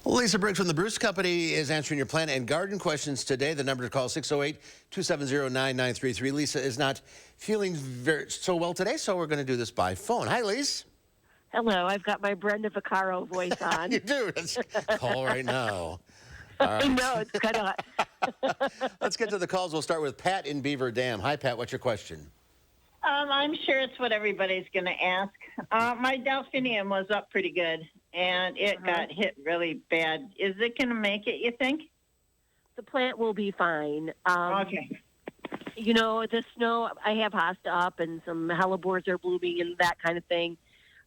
Lisa Briggs from the Bruce Company is answering your plant and garden questions today. The number to call 608-270-9933. Lisa is not feeling so well today, so we're going to do this by phone. Hi, Lisa. Hello, I've got my Brenda Vaccaro voice on. You do. Let's call right now. I know, it's kind of Let's get to the calls. We'll start with Pat in Beaver Dam. Hi, Pat. What's your question? I'm sure it's what everybody's going to ask. My delphinium was up pretty good, and it got hit really bad. Is it going to make it, you think? The plant will be fine. Okay. You know, the snow, I have hosta up and some hellebores are blooming and that kind of thing.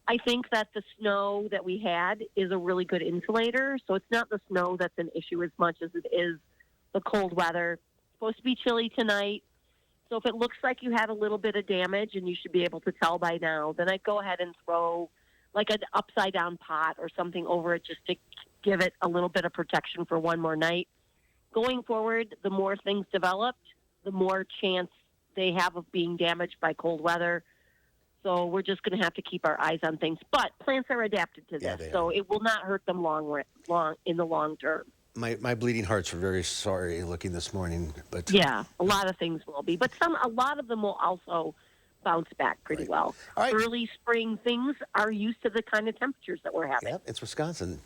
I think that the snow that we had is a really good insulator, so it's not the snow that's an issue as much as it is the cold weather. It's supposed to be chilly tonight, so if it looks like you had a little bit of damage, and you should be able to tell by now, then I'd go ahead and throw like an upside-down pot or something over it just to give it a little bit of protection for one more night. Going forward, the more things developed, the more chance they have of being damaged by cold weather. So we're just going to have to keep our eyes on things. But plants are adapted to this, so it will not hurt them in the long term. My bleeding hearts were very sorry looking this morning, but yeah, a lot of things will be, but a lot of them will also bounce back pretty well. All right. Early spring things are used to the kind of temperatures that we're having. Yeah, it's Wisconsin.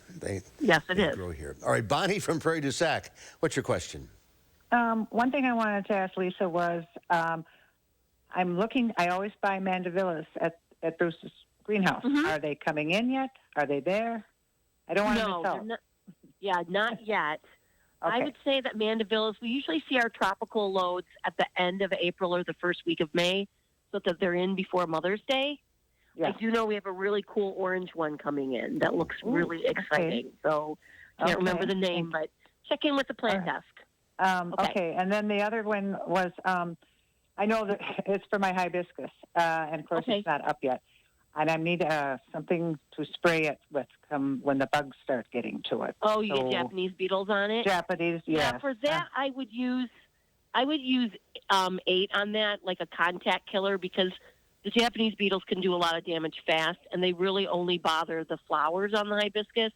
Yes, it is. Grow here. All right, Bonnie from Prairie du Sac. What's your question? One thing I wanted to ask Lisa was, I'm looking. I always buy mandavillas at Bruce's greenhouse. Mm-hmm. Are they coming in yet? Are they there? I don't want to miss out. Not yet. Okay. I would say that mandavillas, we usually see our tropical loads at the end of April or the first week of May, so that they're in before Mother's Day. Yes. I do know we have a really cool orange one coming in that looks really exciting. So I can't remember the name, but check in with the plant desk. Okay, and then the other one was, I know that it's for my hibiscus, and of course it's not up yet. And I need something to spray it with when the bugs start getting to it. Oh, you get Japanese beetles on it? Japanese, yes. Yeah, for that I would use 8 on that, like a contact killer, because the Japanese beetles can do a lot of damage fast, and they really only bother the flowers on the hibiscus.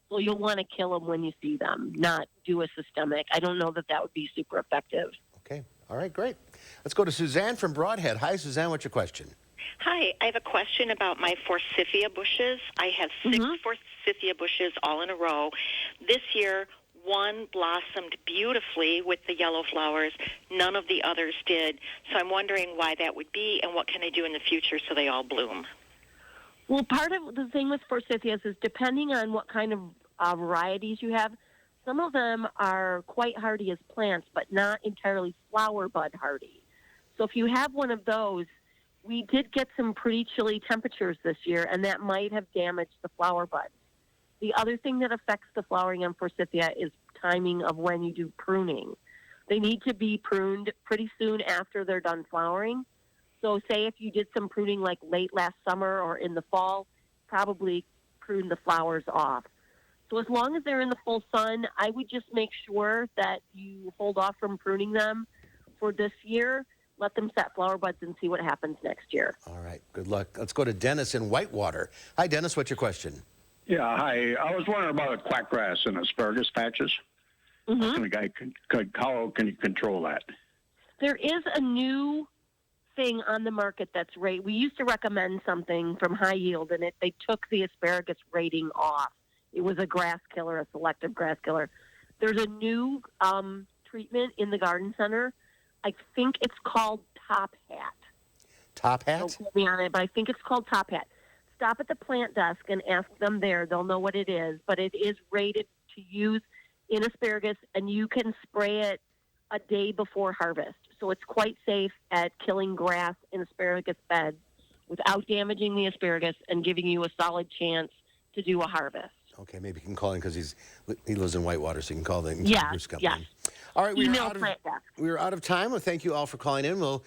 So you'll want to kill them when you see them, not do a systemic. I don't know that would be super effective. Okay. All right, great. Let's go to Suzanne from Broadhead. Hi, Suzanne. What's your question? Hi, I have a question about my forsythia bushes. I have 6 forsythia bushes all in a row. This year, one blossomed beautifully with the yellow flowers. None of the others did. So I'm wondering why that would be, and what can I do in the future so they all bloom? Well, part of the thing with forsythias is depending on what kind of varieties you have, some of them are quite hardy as plants, but not entirely flower bud hardy. So if you have one of those, we did get some pretty chilly temperatures this year, and that might have damaged the flower buds. The other thing that affects the flowering on forsythia is timing of when you do pruning. They need to be pruned pretty soon after they're done flowering. So say if you did some pruning like late last summer or in the fall, probably prune the flowers off. So as long as they're in the full sun, I would just make sure that you hold off from pruning them for this year. Let them set flower buds and see what happens next year. All right. Good luck. Let's go to Dennis in Whitewater. Hi, Dennis. What's your question? Yeah, hi. I was wondering about quackgrass and asparagus patches. How can you control that? There is a new thing on the market that's right. We used to recommend something from High Yield, and they took the asparagus rating off. It was a grass killer, a selective grass killer. There's a new treatment in the garden center. I think it's called Top Hat. Top Hat? Don't quote me on it, but I think it's called Top Hat. Stop at the plant desk and ask them there. They'll know what it is, but it is rated to use in asparagus, and you can spray it a day before harvest. So it's quite safe at killing grass in asparagus beds without damaging the asparagus and giving you a solid chance to do a harvest. Okay, maybe you can call him because he lives in Whitewater, so you can call the Bruce Company. Yes. All right, Email plant desk. We are out of time. Well, thank you all for calling in. We'll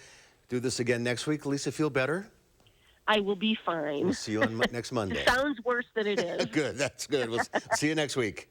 do this again next week. Lisa, feel better? I will be fine. We'll see you on next Monday. It sounds worse than it is. Good, that's good. We'll see you next week.